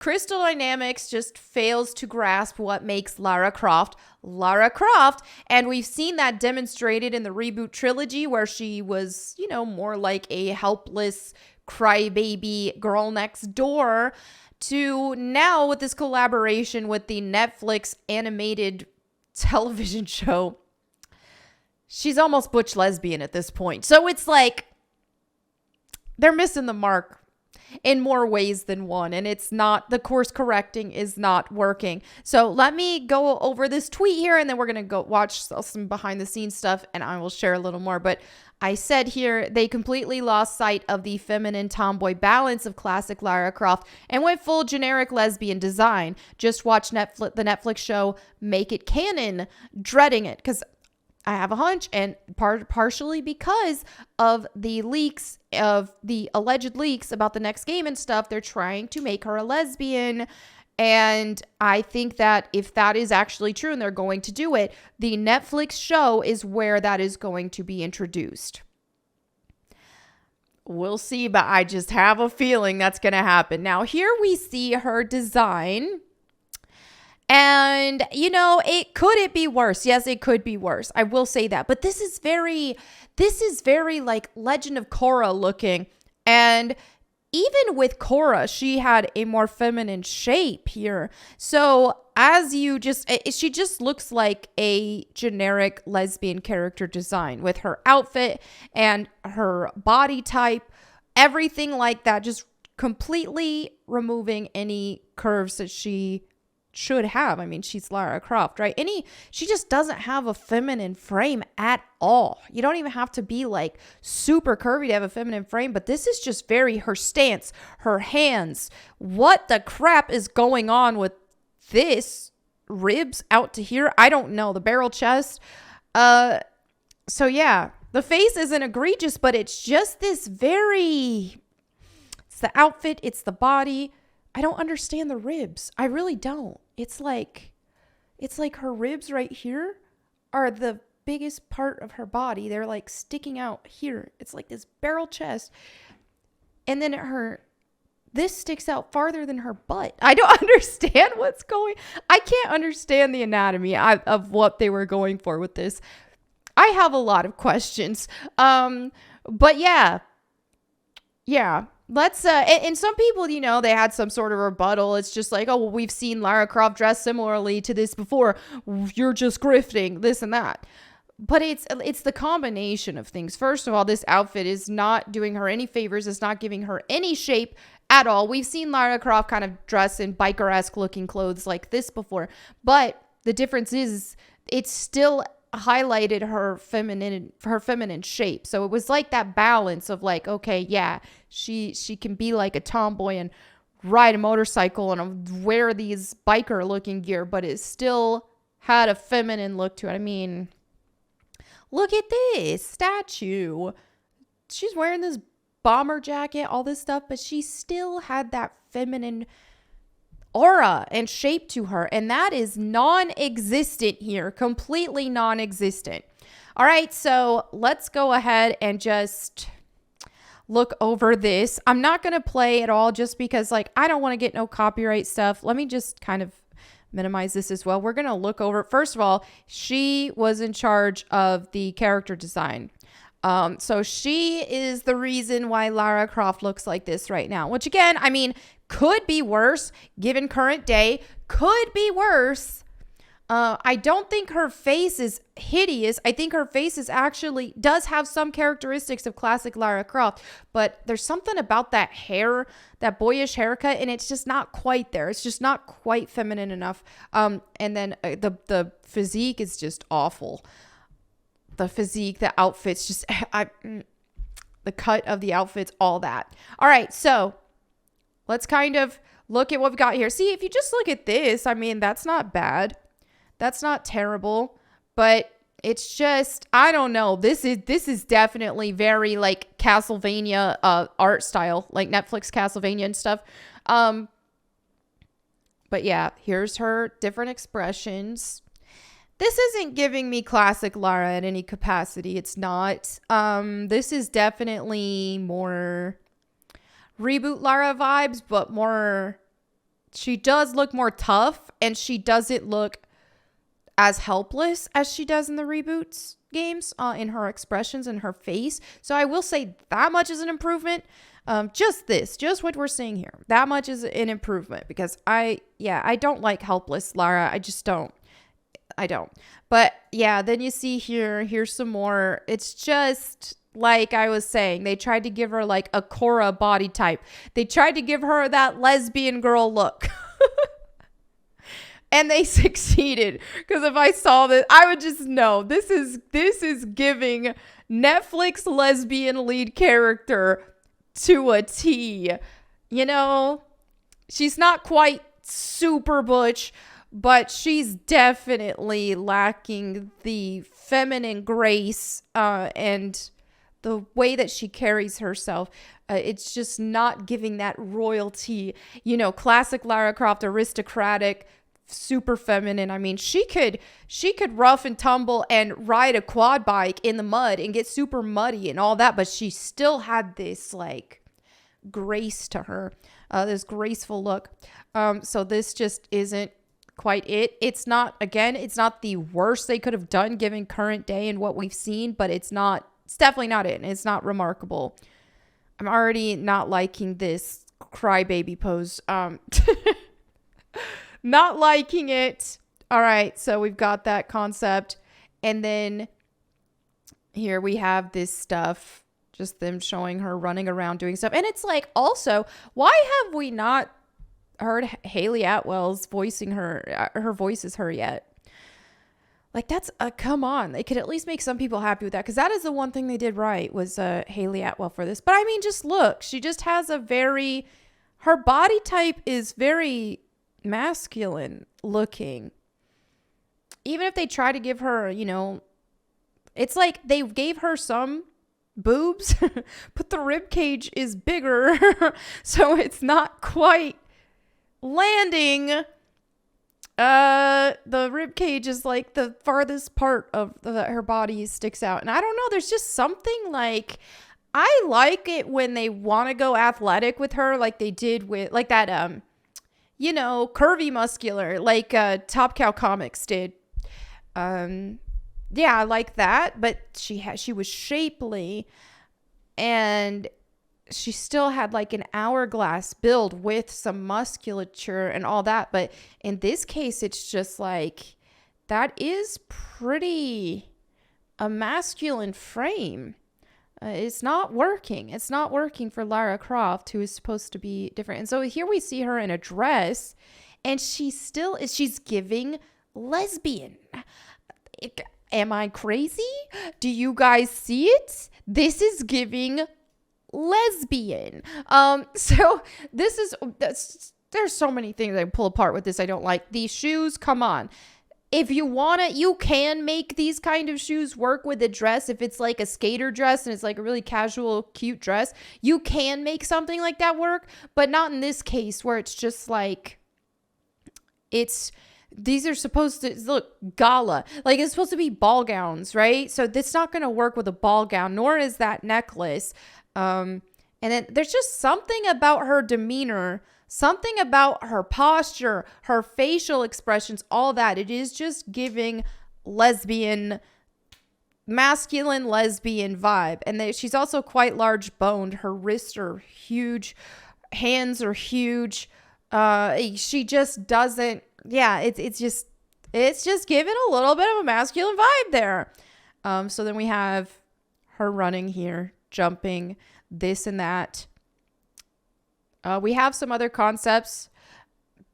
Crystal Dynamics just fails to grasp what makes Lara Croft Lara Croft. And we've seen that demonstrated in the reboot trilogy where she was, more like a helpless crybaby girl next door, to now with this collaboration with the Netflix animated television show. She's almost butch lesbian at this point. So it's like they're missing the mark in more ways than one, and it's not, the course correcting is not working. So let me go over this tweet here, and then we're gonna go watch some behind the scenes stuff, and I will share a little more. But I said here, they completely lost sight of the feminine tomboy balance of classic Lara Croft and went full generic lesbian design. Just watch the Netflix show Make It Canon, dreading it, because I have a hunch, and partially because of the leaks, of the alleged leaks about the next game and stuff, they're trying to make her a lesbian. And I think that if that is actually true and they're going to do it, the Netflix show is where that is going to be introduced. We'll see, but I just have a feeling that's going to happen. Now, here we see her design. And, could it be worse? Yes, it could be worse. I will say that. But this is very like Legend of Korra looking. And even with Korra, she had a more feminine shape here. So she just looks like a generic lesbian character design with her outfit and her body type, everything like that, just completely removing any curves that she should have. I mean, she's Lara Croft, right? She just doesn't have a feminine frame at all. You don't even have to be like super curvy to have a feminine frame, but this is just very her stance, her hands. What the crap is going on with this? Ribs out to here? I don't know. The barrel chest. So yeah, the face isn't egregious, but it's just this it's the outfit, it's the body. I don't understand the ribs. I really don't. It's like her ribs right here are the biggest part of her body. They're like sticking out here. It's like this barrel chest. And then this sticks out farther than her butt. I don't understand I can't understand the anatomy of what they were going for with this. I have a lot of questions. But yeah. Let's, and some people, they had some sort of rebuttal. It's just like, oh, well, we've seen Lara Croft dress similarly to this before. You're just grifting, this and that. But it's the combination of things. First of all, this outfit is not doing her any favors. It's not giving her any shape at all. We've seen Lara Croft kind of dress in biker-esque looking clothes like this before. But the difference is it's still highlighted her feminine shape. So it was like that balance of like, okay, yeah, she can be like a tomboy and ride a motorcycle and wear these biker looking gear, but it still had a feminine look to it. I mean, look at this statue. She's wearing this bomber jacket, all this stuff, but she still had that feminine aura and shape to her, and that is non-existent here, completely non-existent. All right, so let's go ahead and just look over this. I'm not going to play at all just because I don't want to get no copyright stuff. Let me just kind of minimize this as well. We're going to look over, first of all, she was in charge of the character design. So she is the reason why Lara Croft looks like this right now, which again, I mean, could be worse given current day, could be worse. I don't think her face is hideous. I think her face does have some characteristics of classic Lara Croft, but there's something about that hair, that boyish haircut, and it's just not quite there. It's just not quite feminine enough. And then the physique is just awful. The physique, the outfits, just the cut of the outfits, all that. All right, so let's kind of look at what we've got here. See, if you just look at this, I mean, that's not bad. That's not terrible, but it's just, I don't know. This is definitely very like Castlevania art style, like Netflix Castlevania and stuff. But yeah, here's her different expressions. This isn't giving me classic Lara at any capacity. It's not. This is definitely more reboot Lara vibes, but more She does look more tough, and she doesn't look as helpless as she does in the reboots games, in her expressions and her face. So I will say that much is an improvement. Just what we're seeing here, that much is an improvement, because I don't like helpless Lara. I don't. But yeah, then you see here's some more. It's just like I was saying, they tried to give her like a Korra body type. They tried to give her that lesbian girl look. And they succeeded, because if I saw this, I would just know this is giving Netflix lesbian lead character to a T. You know, she's not quite super butch, but she's definitely lacking the feminine grace and the way that she carries herself. It's just not giving that royalty, you know, classic Lara Croft, aristocratic, super feminine. I mean, she could rough and tumble and ride a quad bike in the mud and get super muddy and all that, but she still had this like grace to her, this graceful look. So this just isn't quite it. It's not the worst they could have done given current day and what we've seen, but it's definitely not it. And it's not remarkable. I'm already not liking this crybaby pose. Not liking it. All right, so we've got that concept. And then here we have this stuff, just them showing her running around doing stuff. And it's like, also, why have we not heard Haley Atwell's voicing her voice is her yet? Like, that's come on. They could at least make some people happy with that, because that is the one thing they did right, was Haley Atwell for this. But I mean, just look, she just has her body type is very masculine looking. Even if they try to give her, you know, it's like they gave her some boobs, but the rib cage is bigger, so it's not quite landing. The rib cage is like the farthest part of her body sticks out, and I don't know, there's just something like, I like it when they want to go athletic with her, like they did with like that you know, curvy muscular, like Top Cow Comics did. Yeah, I like that, but she was shapely, and she still had like an hourglass build with some musculature and all that. But in this case, it's just like, that is pretty a masculine frame. It's not working. It's not working for Lara Croft, who is supposed to be different. And so here we see her in a dress, and she's giving lesbian. Am I crazy? Do you guys see it? This is giving lesbian. So there's so many things I pull apart with this I don't like. These shoes, come on. If you want it, you can make these kind of shoes work with a dress. If it's like a skater dress and it's like a really casual, cute dress, you can make something like that work, but not in this case, where it's just like, these are supposed to look gala, like it's supposed to be ball gowns, right? So that's not going to work with a ball gown, nor is that necklace. And then there's just something about her demeanor, something about her posture, her facial expressions, all that. It is just giving masculine lesbian vibe. And she's also quite large boned. Her wrists are huge. Hands are huge. She just doesn't, it's just giving a little bit of a masculine vibe there. So then we have her running here, jumping, this and that. We have some other concepts.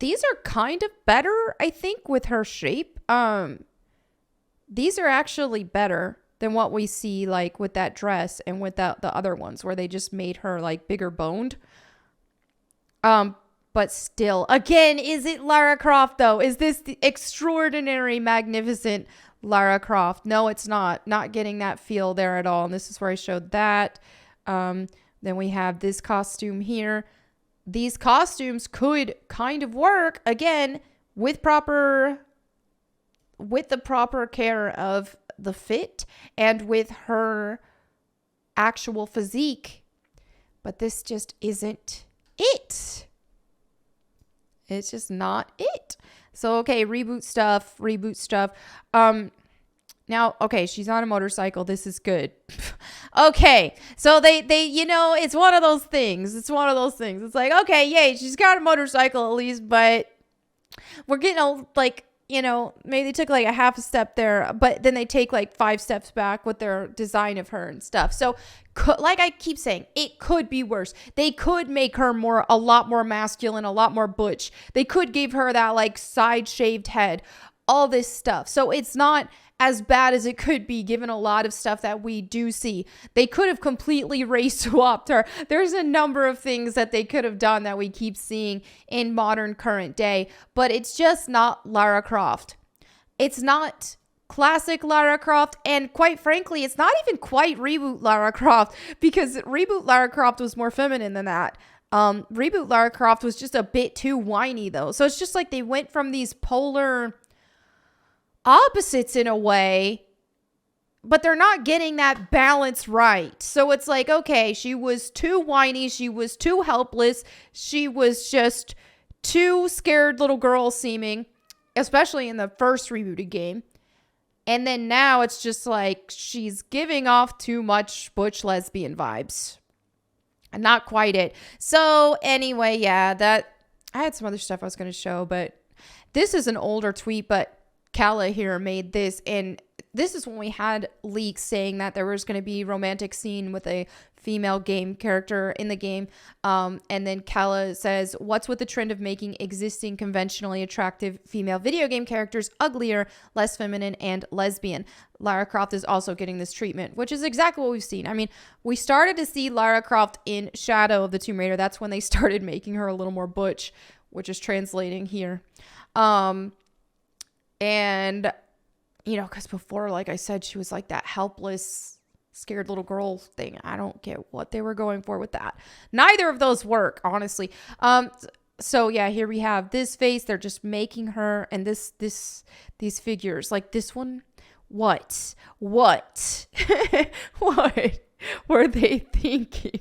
These are kind of better, I think, with her shape. These are actually better than what we see like with that dress and with the other ones where they just made her like bigger boned. But still, again, is it Lara Croft though? Is this the extraordinary, magnificent Lara Croft? No, it's not. Not getting that feel there at all. And this is where I showed that. Then we have this costume here. These costumes could kind of work, again, with the proper care of the fit and with her actual physique. But this just isn't it. It's just not it. So, okay, reboot stuff. Now, okay, she's on a motorcycle. This is good. Okay, so they, it's one of those things. It's like, okay, yay, she's got a motorcycle at least, but we're getting maybe they took like a half a step there, but then they take like 5 steps back with their design of her and stuff. So like I keep saying, it could be worse. They could make her a lot more masculine, a lot more butch. They could give her that like side shaved head, all this stuff. So it's not as bad as it could be given a lot of stuff that we do see. They could have completely race swapped her. There's a number of things that they could have done that we keep seeing in modern current day, but it's just not Lara Croft. It's not classic Lara Croft, and quite frankly, it's not even quite reboot Lara Croft, because reboot Lara Croft was more feminine than that. Reboot Lara Croft was just a bit too whiny though. So it's just like they went from these polar opposites in a way, but they're not getting that balance right. So it's like, okay, she was too whiny, she was too helpless, she was just too scared little girl seeming, especially in the first rebooted game. And then now it's just like she's giving off too much butch lesbian vibes. And not quite it. So anyway, yeah, that I had some other stuff I was going to show, but this is an older tweet, but Kala here made this, and this is when we had leaks saying that there was going to be romantic scene with a female game character in the game. And then Kala says, what's with the trend of making existing conventionally attractive female video game characters uglier, less feminine, and lesbian? Lara Croft is also getting this treatment, which is exactly what we've seen. I mean, we started to see Lara Croft in Shadow of the Tomb Raider. That's when they started making her a little more butch, which is translating here. And, because before, like I said, she was like that helpless, scared little girl thing. I don't get what they were going for with that. Neither of those work, honestly. So yeah, here we have this face. They're just making her, and these figures, like this one. What what were they thinking?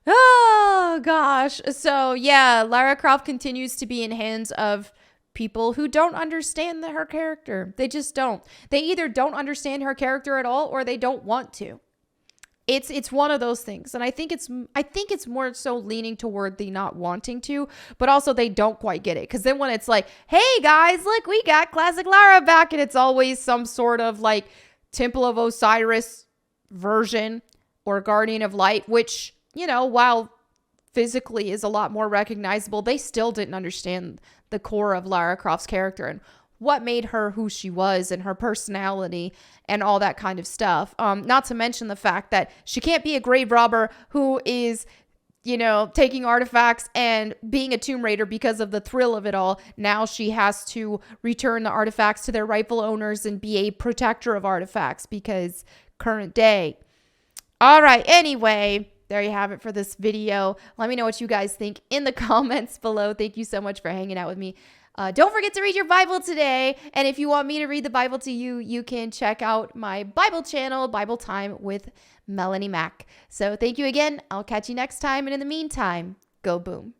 Oh gosh. So yeah, Lara Croft continues to be in hands of people who don't understand her character. They just don't. They either don't understand her character at all, or they don't want to. It's one of those things. And I think it's more so leaning toward the not wanting to, but also they don't quite get it. Because then when it's like, hey guys, look, we got classic Lara back, and it's always some sort of like Temple of Osiris version or Guardian of Light, which, while physically is a lot more recognizable, they still didn't understand the core of Lara Croft's character and what made her who she was and her personality and all that kind of stuff. Not to mention the fact that she can't be a grave robber who is, taking artifacts and being a Tomb Raider because of the thrill of it all. Now she has to return the artifacts to their rightful owners and be a protector of artifacts because current day. All right. Anyway, there you have it for this video. Let me know what you guys think in the comments below. Thank you so much for hanging out with me. Don't forget to read your Bible today. And if you want me to read the Bible to you, you can check out my Bible channel, Bible Time with Melanie Mack. So thank you again. I'll catch you next time. And in the meantime, go boom.